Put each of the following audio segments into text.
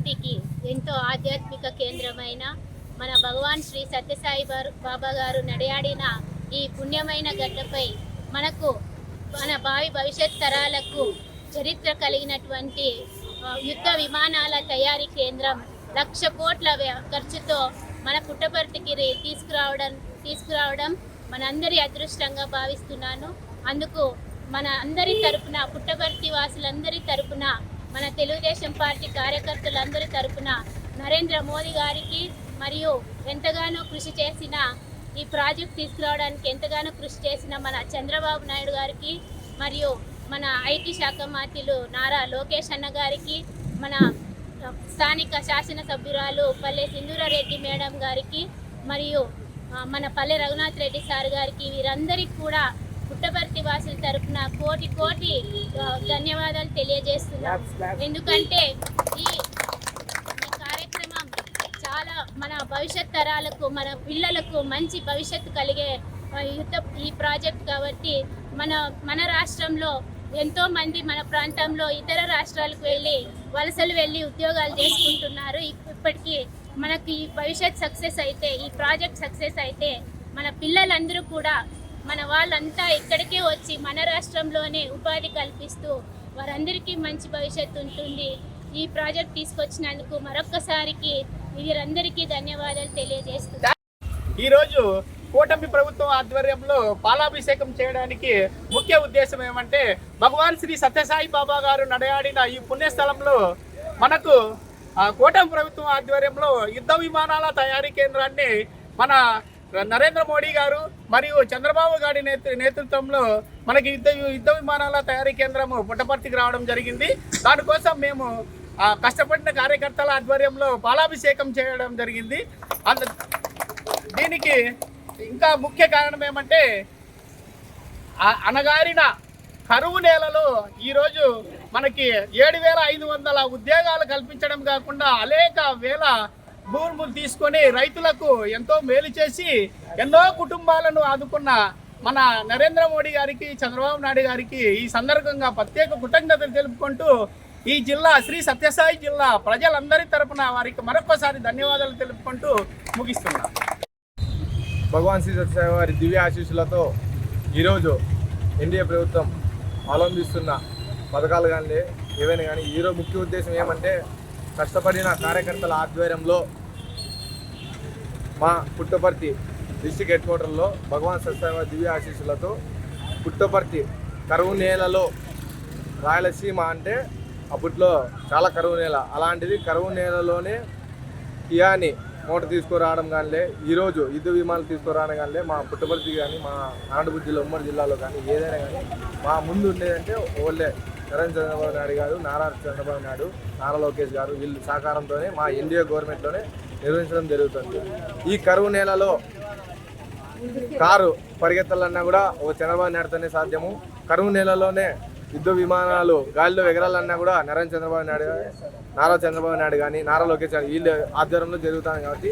పుట్టపర్తికి ఎంతో ఆధ్యాత్మిక కేంద్రమైన మన భగవాన్ శ్రీ సత్యసాయి బాబా గారు నడయాడిన ఈ పుణ్యమైన గడ్డపై మనకు మన భావి భవిష్యత్ తరాలకు చరిత్ర కలిగినటువంటి యుద్ధ విమానాల తయారీ కేంద్రం 1,00,000 కోట్ల ఖర్చుతో మన పుట్టపర్తికి తీసుకురావడం మనందరి అదృష్టంగా భావిస్తున్నాను. అందుకు మన అందరి తరపున, పుట్టపర్తి వాసులందరి తరపున, మన తెలుగుదేశం పార్టీ కార్యకర్తలందరి తరపున నరేంద్ర మోదీ గారికి మరియు ఎంతగానో కృషి చేసిన ఈ ప్రాజెక్ట్ తీసుకురావడానికి ఎంతగానో కృషి చేసిన మన చంద్రబాబు నాయుడు గారికి మరియు మన ఐటీ శాఖ మంత్రులు నారా లోకేష్ అన్న గారికి, మన స్థానిక శాసనసభ్యురాలు పల్లె సింధూరారెడ్డి మేడం గారికి మరియు మన పల్లె రఘునాథ్ రెడ్డి సార్ గారికి, వీరందరికీ కూడా పుట్టపర్తి వాసుల తరఫున కోటి ధన్యవాదాలు తెలియజేస్తున్నాం. ఎందుకంటే ఈ కార్యక్రమం చాలా మన భవిష్యత్ తరాలకు, మన పిల్లలకు మంచి భవిష్యత్తు కలిగే ఈ ప్రాజెక్ట్ కాబట్టి మన రాష్ట్రంలో ఎంతోమంది మన ప్రాంతంలో ఇతర రాష్ట్రాలకు వలసలు వెళ్ళి ఉద్యోగాలు చేసుకుంటున్నారు. ఇప్పటికీ మనకి ఈ భవిష్యత్ సక్సెస్ అయితే, ఈ ప్రాజెక్ట్ సక్సెస్ అయితే మన పిల్లలందరూ కూడా మన వాళ్ళంతా ఇక్కడికే వచ్చి మన రాష్ట్రంలోనే ఉపాధి కల్పిస్తూ వారందరికీ మంచి భవిష్యత్తు ఉంటుంది. ఈ ప్రాజెక్ట్ తీసుకొచ్చినందుకు మరొక్కసారికి వీరందరికీ ధన్యవాదాలు తెలియజేస్తున్నాను. ఈరోజు కూటమి ప్రభుత్వం ఆధ్వర్యంలో పాలాభిషేకం చేయడానికి ముఖ్య ఉద్దేశం ఏమంటే, భగవాన్ శ్రీ సత్యసాయి బాబా గారు నడయాడిన ఈ పుణ్యస్థలంలో మనకు కూటమి ప్రభుత్వం ఆధ్వర్యంలో యుద్ధ విమానాల తయారీ కేంద్రాన్ని మన నరేంద్ర మోడీ గారు మరియు చంద్రబాబు గారి నేతృత్వంలో మనకి యుద్ధ విమానాల తయారీ కేంద్రము పుట్టపర్తికి రావడం జరిగింది. దానికోసం మేము కష్టపడిన కార్యకర్తల ఆధ్వర్యంలో పాలాభిషేకం చేయడం జరిగింది. దీనికి ఇంకా ముఖ్య కారణం ఏమంటే, అనగారిన కరువు నేలలో ఈరోజు మనకి 7,500 ఉద్యోగాలు కల్పించడం కాకుండా అనేక వేల భూములు తీసుకొని రైతులకు ఎంతో మేలు చేసి ఎన్నో కుటుంబాలను ఆదుకున్న మన నరేంద్ర మోడీ గారికి, చంద్రబాబు నాయుడు గారికి ఈ సందర్భంగా ప్రత్యేక కృతజ్ఞతలు తెలుపుకుంటూ ఈ జిల్లా శ్రీ సత్యసాయి జిల్లా ప్రజలందరి తరపున వారికి మరొకసారి ధన్యవాదాలు తెలుపుకుంటూ ముగిస్తున్నాం. భగవాన్ శ్రీ సత్యసాయి వారి దివ్య ఆశీస్సులతో ఈరోజు ఎన్డీఏ ప్రభుత్వం అవలంబిస్తున్న పథకాలు కానీ ఏవైనా కానీ ఈరోజు ముఖ్య ఉద్దేశం ఏమంటే, కష్టపడిన కార్యకర్తల ఆధ్వర్యంలో మా పుట్టపర్తి డిస్టిక్ హెడ్ క్వార్టర్లో భగవాన్ సత్యసాయి వారి దివ్య ఆశీస్సులతో పుట్టపర్తి కరువు నేలలో, రాయలసీమ అంటే అప్పట్లో చాలా కరువు నేల, అలాంటిది కరువు నేలలోనే కియాని మోటార్ తీసుకురావడం కానీ, ఈరోజు యుద్ధ విమానాలు తీసుకురావడం కానీ మా పుట్టపర్తి కానీ మా అనంతపురం జిల్లా ఉమ్మడి జిల్లాలో కానీ ఏదైనా కానీ మా ముందు ఉండేదంటే ఓళ్ళే నరేంద్ర చంద్రబాబు నాయుడు గారు, నారా చంద్రబాబు నాయుడు, నారా లోకేష్ గారు వీళ్ళు సహకారంతోనే మా ఎన్డీఏ గవర్నమెంట్లోనే నిర్వహించడం జరుగుతుంది. ఈ కరువు నేలలో కారు పరిగెత్తాలన్నా కూడా ఓ చంద్రబాబు నాయుడుతోనే సాధ్యము. కరువు నేలలోనే యుద్ధ విమానాలు గాలిలో ఎగరాలన్నా కూడా నారా చంద్రబాబు నాయుడు కానీ, నారా లోకేష్ గారు వీళ్ళ ఆధ్వర్యంలో జరుగుతాను. కాబట్టి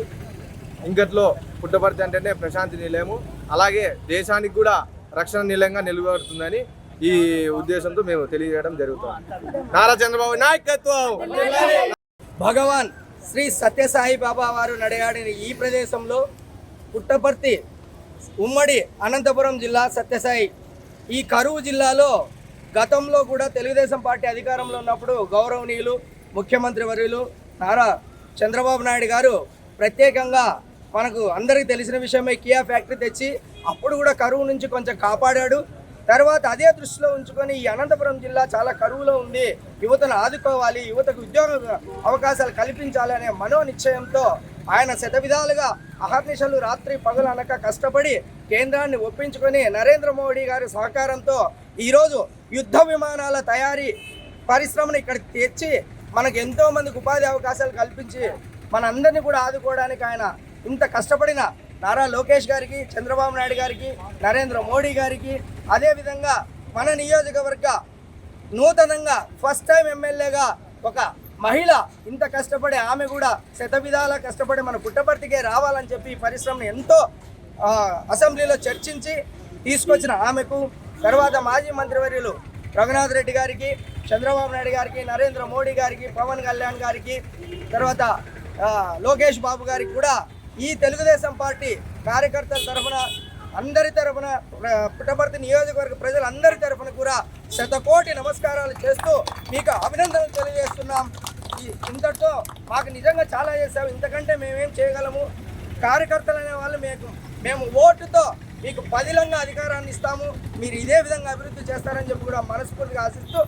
ఇంకట్లో పుట్టపర్తి అంటేనే ప్రశాంతి నిలయము, అలాగే దేశానికి కూడా రక్షణ నిలయంగా నిలబడుతుందని ఈ ఉద్దేశంతో మేము తెలియజేయడం జరుగుతుంది. నారా చంద్రబాబు నాయకత్వం. భగవాన్ శ్రీ సత్యసాయి బాబా వారు నడయాడిన ఈ ప్రదేశంలో పుట్టపర్తి ఉమ్మడి అనంతపురం జిల్లా సత్యసాయి ఈ కరువు జిల్లాలో గతంలో కూడా తెలుగుదేశం పార్టీ అధికారంలో ఉన్నప్పుడు గౌరవనీయులు ముఖ్యమంత్రి వర్యులు నారా చంద్రబాబు నాయుడు గారు ప్రత్యేకంగా మనకు అందరికీ తెలిసిన విషయమే కియా ఫ్యాక్టరీ తెచ్చి అప్పుడు కూడా కరువు నుంచి కొంచెం కాపాడాడు. తర్వాత అదే దృష్టిలో ఉంచుకొని ఈ అనంతపురం జిల్లా చాలా కరువులో ఉంది, యువతను ఆదుకోవాలి, యువతకు ఉద్యోగ అవకాశాలు కల్పించాలి అనే మనోనిశ్చయంతో ఆయన శతవిధాలుగా అహర్నిశలు రాత్రి పగలు అనక కష్టపడి కేంద్రాన్ని ఒప్పించుకొని నరేంద్ర మోడీ గారి సహకారంతో ఈరోజు యుద్ధ విమానాల తయారీ పరిశ్రమను ఇక్కడ తెచ్చి మనకు ఎంతోమందికి ఉపాధి అవకాశాలు కల్పించి మనందరినీ కూడా ఆదుకోవడానికి ఆయన ఇంత కష్టపడిన నారా లోకేష్ గారికి, చంద్రబాబు నాయుడు గారికి, నరేంద్ర మోడీ గారికి, అదేవిధంగా మన నియోజకవర్గ నూతనంగా ఫస్ట్ టైం ఎమ్మెల్యేగా ఒక మహిళ ఇంత కష్టపడి ఆమె కూడా శతవిధాల కష్టపడి మన పుట్టపర్తికే రావాలని చెప్పి ఈ పరిశ్రమను ఎంతో అసెంబ్లీలో చర్చించి తీసుకొచ్చిన ఆమెకు, తర్వాత మాజీ మంత్రివర్యులు రఘునాథ్ రెడ్డి గారికి, చంద్రబాబు నాయుడు గారికి, నరేంద్ర మోడీ గారికి, పవన్ కళ్యాణ్ గారికి, తర్వాత లోకేష్ బాబు గారికి కూడా ఈ తెలుగుదేశం పార్టీ కార్యకర్తల తరఫున, అందరి తరఫున, పుట్టపర్తి నియోజకవర్గ ప్రజలందరి తరఫున కూడా శతకోటి నమస్కారాలు చేస్తూ మీకు అభినందనలు తెలియజేస్తున్నాం. ఇంతటితో మాకు నిజంగా చాలా చేసాము, ఇంతకంటే మేమేం చేయగలము. కార్యకర్తలు అనే వాళ్ళు మేము ఓటుతో మీకు పదిలంగా అధికారాన్ని ఇస్తాము, మీరు ఇదే విధంగా అభివృద్ధి చేస్తారని చెప్పి కూడా మనస్ఫూర్తిగా ఆశిస్తూ